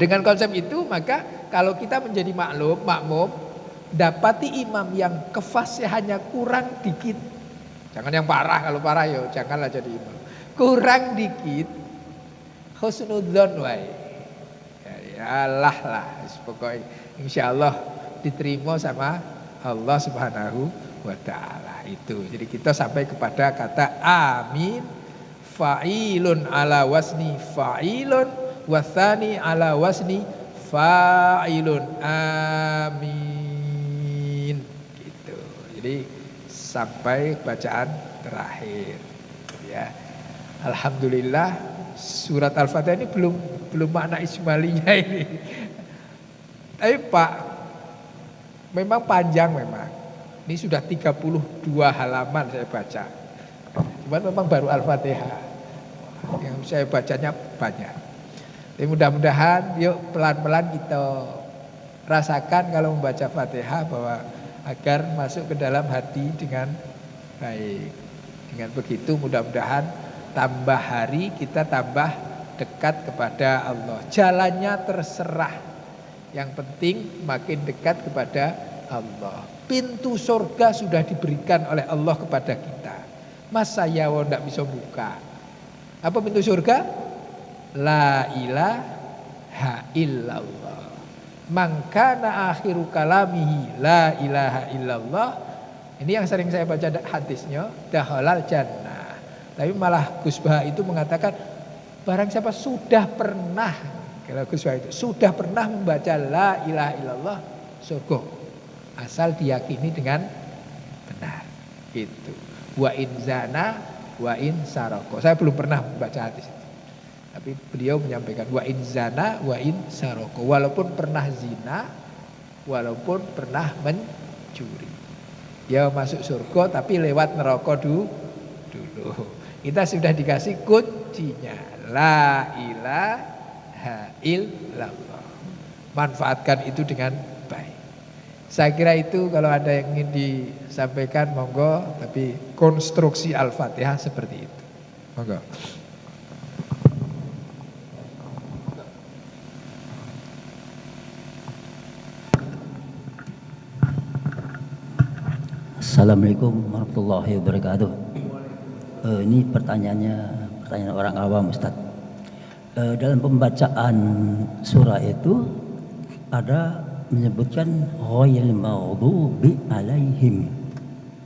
Dengan konsep itu maka kalau kita menjadi makmum, dapati imam yang kefasihannya kurang dikit. Jangan yang parah, kalau parah ya janganlah jadi imam. Kurang dikit, husnudzon wae. Ya Allah lah, pokoknya insya Allah diterima sama Allah Subhanahu wa ta'ala itu. Jadi kita sampai kepada kata amin, fa'ilun ala wasni fa'ilun, wasani ala wasni fa'ilun, amin gitu. Jadi sampai bacaan terakhir ya. Alhamdulillah surat Al-Fatihah ini belum makna ismalinya ini. Tapi Pak, memang panjang memang. Ini sudah 32 halaman saya baca. Cuman memang baru Al-Fatihah. Yang saya bacanya banyak. Tapi mudah-mudahan yuk pelan-pelan kita rasakan kalau membaca Fatihah bahwa agar masuk ke dalam hati dengan baik. Dengan begitu mudah-mudahan tambah hari kita tambah dekat kepada Allah. Jalannya terserah. Yang penting makin dekat kepada Allah. Pintu surga sudah diberikan oleh Allah kepada kita. Masa ya tidak bisa buka? Apa pintu surga? La ilaha illallah. Man kana akhiru kalamihi la ilaha illallah. Ini yang sering saya baca hadisnya, dakhalal jannah. Tapi malah Gus Bah itu mengatakan barang siapa sudah pernah, kalau Gus Bah itu sudah pernah membaca la ilaha illallah, surga. Asal diyakini dengan benar. Itu. Wa in zana wa in saroko. Saya belum pernah membaca hadis itu. Tapi beliau menyampaikan wa in zana wa in saroko. Walaupun pernah zina, walaupun pernah mencuri. Ya masuk surga tapi lewat neraka dulu. Kita sudah dikasih kuncinya. La ilaha illallah. Manfaatkan itu dengan baik. Saya kira itu kalau ada yang ingin disampaikan monggo, tapi konstruksi Al-Fatihah seperti itu. Monggo. Assalamualaikum warahmatullahi wabarakatuh. Ini pertanyaan orang awam, Ustaz. Dalam pembacaan surah itu ada menyebutkan ghairil maghdubi alaihim,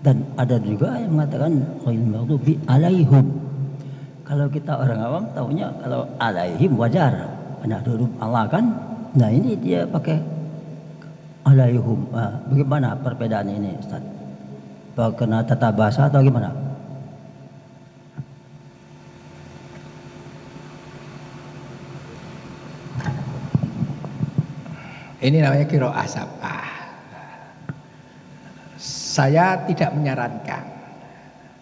dan ada juga yang mengatakan ghairil maghdubi alaihum. Kalau kita orang awam tahunya kalau alaihim wajar, ada huruf Allah kan. Nah ini dia pakai alaihum. Bagaimana perbedaan ini, Ustaz? Apa kena tata bahasa atau gimana? Ini namanya qiraah sab'ah. Saya tidak menyarankan.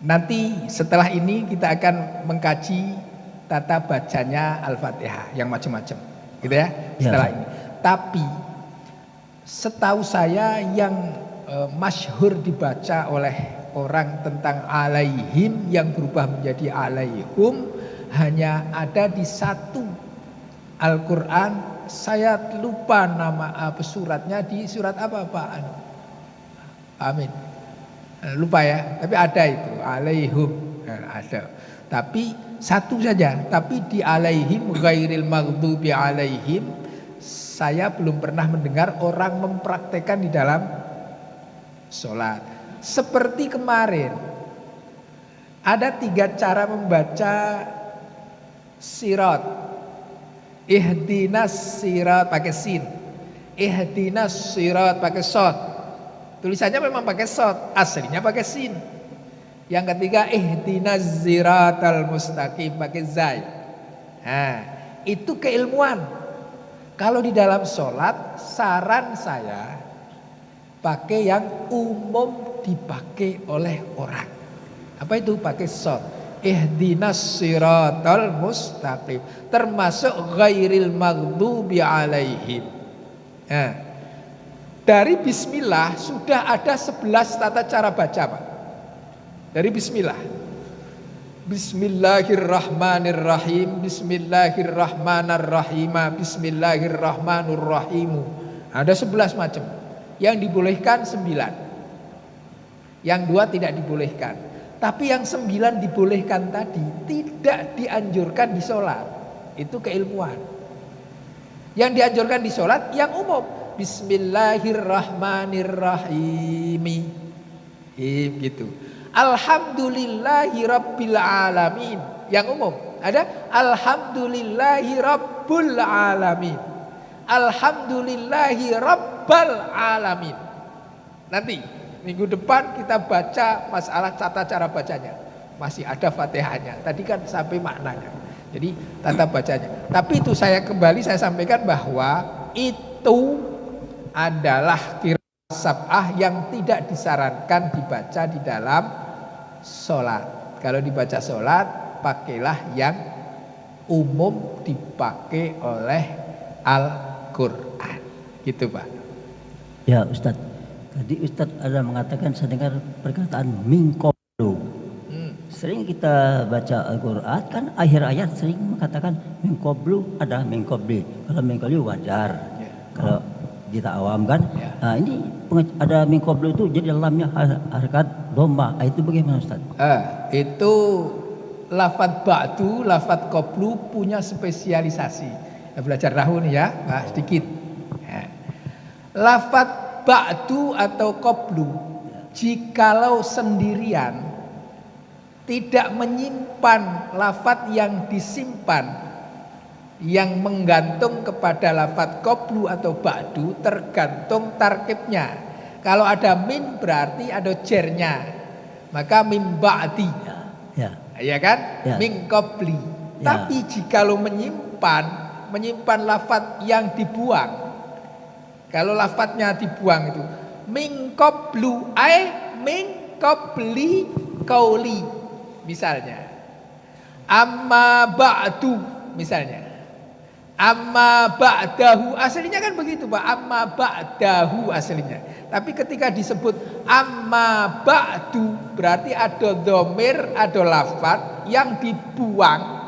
Nanti setelah ini kita akan mengkaji tata bacanya Al-Fatihah yang macam-macam, gitu ya. Setelah ini. Tapi setahu saya yang masyhur dibaca oleh orang tentang alaihim yang berubah menjadi alaihum hanya ada di satu Al-Quran. Saya lupa nama suratnya, di surat apa Pak? Amin. Lupa ya, tapi ada itu alaihum, ada. Tapi satu saja, tapi di alaihim ghairil maghdubi alaihim saya belum pernah mendengar orang mempraktekkan di dalam sholat. Seperti kemarin ada 3 cara membaca sirat. Ihdinas sirat pakai sin, ihdinas sirat pakai shad. Tulisannya memang pakai shad, aslinya pakai sin. Yang ketiga ihdinas siratal mustaqim pakai zai. Nah, itu keilmuan. Kalau di dalam sholat, saran saya pakai yang umum dipakai oleh orang. Apa itu? Pakai shot. Ihdinas siratal mustaqim, termasuk ghairil maghdubi alaihim. Nah, dari bismillah sudah ada 11 tata cara baca, Pak. Dari bismillah. Bismillahirrahmanirrahim, bismillahirrahmanirrahim, bismillahirrahmanirrahim. Ada 11 macam. Yang dibolehkan 9. Yang 2 tidak dibolehkan. Tapi yang 9 dibolehkan tadi tidak dianjurkan di sholat. Itu keilmuan. Yang dianjurkan di sholat yang umum. Bismillahirrahmanirrahim. Gitu. Alhamdulillahi rabbil alamin. Yang umum. Ada Alhamdulillahi rabbul alamin. Alhamdulillahi rabbal alamin. Nanti minggu depan kita baca masalah tata cara bacanya. Masih ada Fatihahnya. Tadi kan sampai maknanya. Jadi tata bacanya. Tapi itu saya sampaikan bahwa itu adalah qiraat sab'ah yang tidak disarankan dibaca di dalam sholat. Kalau dibaca sholat, pakailah yang umum dipakai oleh Al-Quran. Gitu, Pak. Ya, Ustadz. Tadi Ustadz ada mengatakan, saya dengar perkataan min qablu. Sering kita baca Al-Quran kan akhir ayat sering mengatakan min qablu, ada min qabli. Kalau min qabli wajar. Kalau kita awam kan. Nah, ini ada min qablu itu jadi lamnya harakat dhamma. Itu bagaimana Ustadz? Itu lafadz ba'du, lafadz qablu punya spesialisasi. Belajar nahu nih ya, sedikit. Lafadz ba'du atau qablu jikalau sendirian tidak menyimpan lafadz yang disimpan yang menggantung kepada lafadz qablu atau ba'du, tergantung tarkibnya. Kalau ada min berarti ada jernya, maka min ba'di, ya kan, min qabli. Tapi jikalau menyimpan lafadz yang dibuang, kalau lafadznya dibuang itu min qablu ay min qabli qauli misalnya. Amma ba'du misalnya. Amma ba'dahu aslinya kan begitu, Pak. Amma ba'dahu aslinya. Tapi ketika disebut amma ba'du berarti ada dhamir, ada lafadz yang dibuang.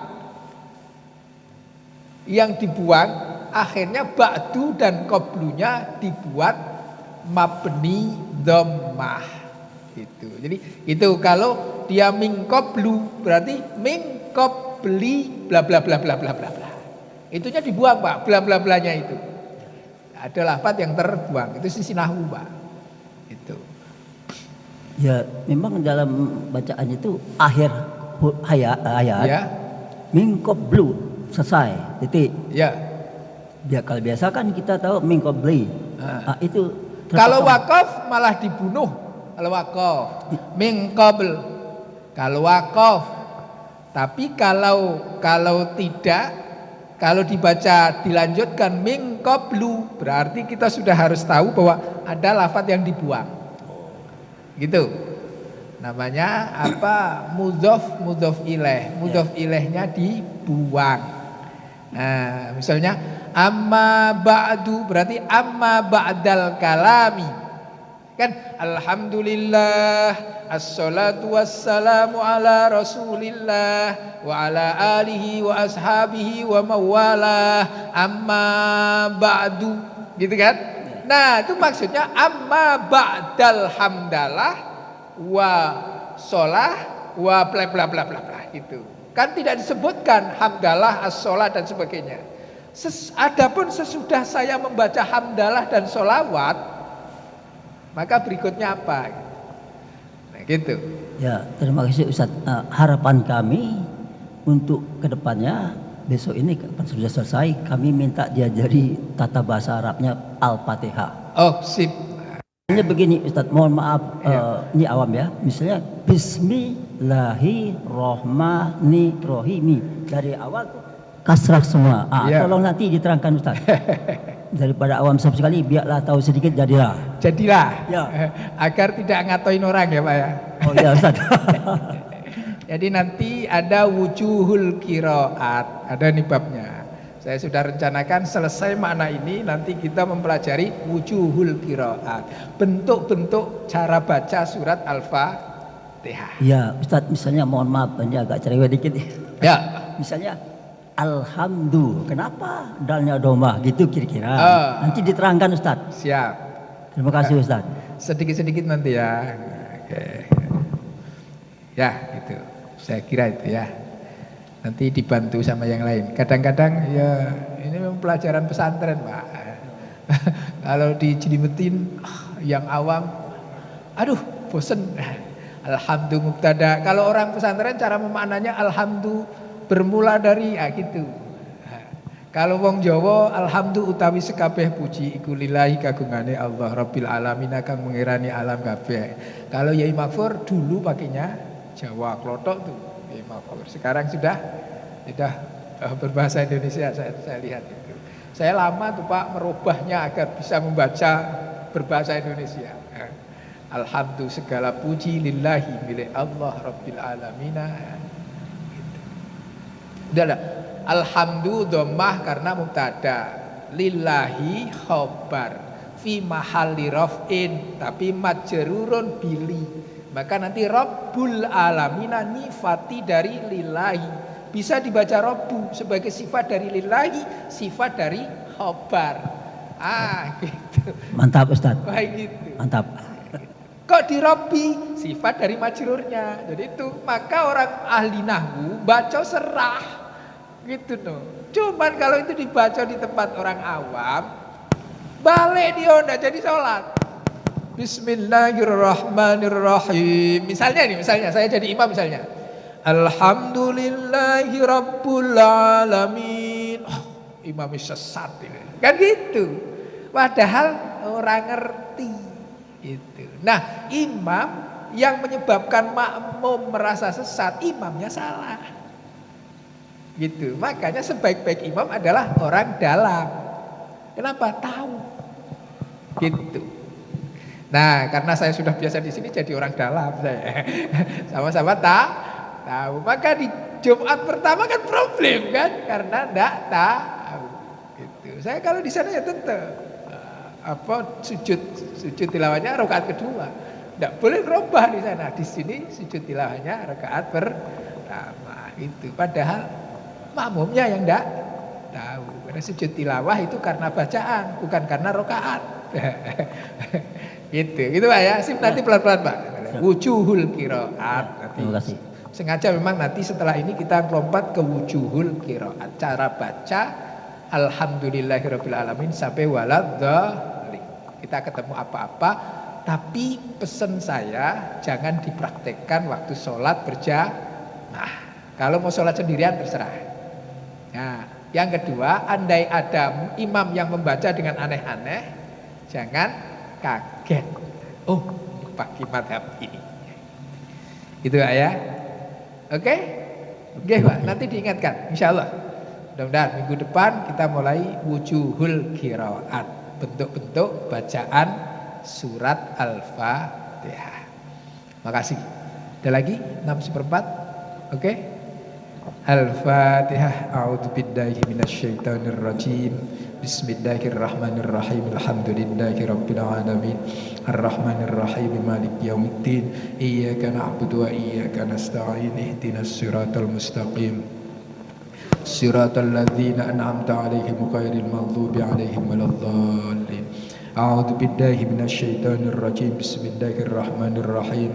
Akhirnya ba'du dan qablunya dibuat mabni dhammah gitu. Jadi itu kalau dia min qablu berarti min qabli bla bla bla bla bla bla bla. Itunya dibuang, Pak, bla bla blanya itu. Ada lafaz yang terbuang. Itu sisi nahwu, Pak. Itu. Ya, memang dalam bacaan itu akhir ayat ya. Min qablu selesai, titik. Ya. Kalau biasa kan kita tahu min qabli. Itu kalau wakaf malah dibunuh. Kalau wakaf min qabl. Kalau wakaf. Tapi kalau tidak, kalau dibaca dilanjutkan min qablu, berarti kita sudah harus tahu bahwa ada lafadz yang dibuang. Gitu. Namanya apa? Mudhof ilaih. Mudhof ilaihnya dibuang. Nah, misalnya amma ba'du berarti amma ba'dal kalami. Kan alhamdulillah assalatu wassalamu ala rasulillah wa ala alihi wa ashabihi wa mawalah amma ba'du, gitu kan? Nah, itu maksudnya amma ba'dal hamdalah wa sholah wa bla bla bla bla bla gitu. Kan tidak disebutkan hamdalah, as-sholat dan sebagainya. Adapun sesudah saya membaca hamdalah dan sholawat, maka berikutnya apa? Nah, gitu. Ya, terima kasih Ustadz. Harapan kami untuk kedepannya, besok ini kapan sudah selesai, kami minta diajari tata bahasa Arabnya Al-Fatihah. Oh, sip. Hanya begini Ustadz, mohon maaf, ini awam ya. Misalnya Bismillahirrohmanirrohim, dari awal tuh kasrah semua. Ya. Tolong nanti diterangkan Ustaz. Daripada awam sekali, biarlah tahu sedikit jadilah. Jadilah. Ya. Agar tidak ngatoin orang ya Pak ya. Oh ya Ustaz. Jadi nanti ada wujuhul qiraat, ada nih babnya. Saya sudah rencanakan selesai makna ini nanti kita mempelajari wujuhul qiraat, bentuk-bentuk cara baca surat Al-Fatihah. Ya Ustaz, misalnya mohon maaf ini agak cerewet dikit. Ya. Misalnya alhamdulillah, kenapa dalnya domah gitu kira-kira. Nanti diterangkan Ustaz. Siap. Terima kasih Ustaz. Sedikit-sedikit nanti ya. Oke. Ya, gitu. Saya kira itu ya. Nanti dibantu sama yang lain. Kadang-kadang ya ini memang pelajaran pesantren, Pak. Kalau dijelimetin yang awam, aduh, bosen. Alhamdulillah mubtada. Kalau orang pesantren cara memaknanya alhamdulillah bermula dari gitu. Kalau wong Jawa alhamdulillah utawi sekabeh puji iku lillahi kagungane Allah Rabbil alamin kang mengirani alam kabeh. Kalau Yai Makfur dulu pakainya Jawa klothok tuh Yai Makfur. Sekarang sudah berbahasa Indonesia saya lihat itu. Saya lama tuh Pak merubahnya agar bisa membaca berbahasa Indonesia. Alhamdulillah segala puji lillahi milik Allah Rabbil alamin. Udah lah. Alhamdulillah dhammah karena mubtada, lillahi khobar, fi mahalli raf'in tapi majrurun bili. Maka nanti Rabbul alamin nifati dari lillahi. Bisa dibaca Rabbu sebagai sifat dari lillahi, sifat dari khobar. Gitu. Mantap Ustaz. Baik gitu. Mantap. Kok di Rabbi sifat dari majrurnya. Jadi itu maka orang ahli nahwu baca serah gitu tuh. Cuman kalau itu dibaca di tempat orang awam, balik dia enggak jadi sholat. Bismillahirrahmanirrahim. Misalnya saya jadi imam misalnya. Alhamdulillahi rabbil alamin. Imam sesat ini. Kan gitu. Padahal orang ngerti itu. Nah, imam yang menyebabkan makmum merasa sesat, imamnya salah. Gitu. Makanya sebaik-baik imam adalah orang dalam. Kenapa? Tahu. Gitu. Nah, karena saya sudah biasa di sini jadi orang dalam saya. Sama-sama tahu. Maka di Jumat pertama kan problem kan? Karena enggak tahu. Gitu. Saya kalau di sana ya tetap sujud tilawahnya rakaat kedua. Enggak boleh berubah di sana. Di sini sujud tilawahnya rakaat pertama. Itu padahal makmumnya yang enggak tahu. Karena sujud tilawah itu karena bacaan, bukan karena rakaat. Gitu Pak ya. Nanti pelan-pelan Pak. Wujuhul qiraat. Terima kasih. Sengaja memang nanti setelah ini kita lompat ke wujuhul qiraat. Cara baca alhamdulillahirabbil alamin sampai waladhdallin. Kita ketemu apa-apa, tapi pesan saya jangan dipraktekkan waktu sholat berjamaah. Kalau mau sholat sendirian terserah. Nah, yang kedua, andai ada imam yang membaca dengan aneh-aneh, jangan kaget. Oh, pakai madhab ini. Gitu Pak ya. Oke? Oke Pak, nanti diingatkan insyaallah. Mudah-mudahan minggu depan kita mulai wujuhul qiraat, bentuk-bentuk bacaan surat Al-Fatihah. Makasih. Ada lagi 6/4. Oke? Al-Fatihah. A'udzubillahi minasyaitonir rajim. Bismillahirrahmanirrahim. Alhamdulillahirabbil alamin. Arrahmanirrahim. Maliki yaumiddin. Iyyaka na'budu wa iyyaka nasta'in. Ihdinas siratal mustaqim. Siratal ladzina an'amta 'alaihim ghairil maghdubi 'alaihim waladdallin. A'udzubillahi minasyaitonir rajim. Bismillahirrahmanirrahim.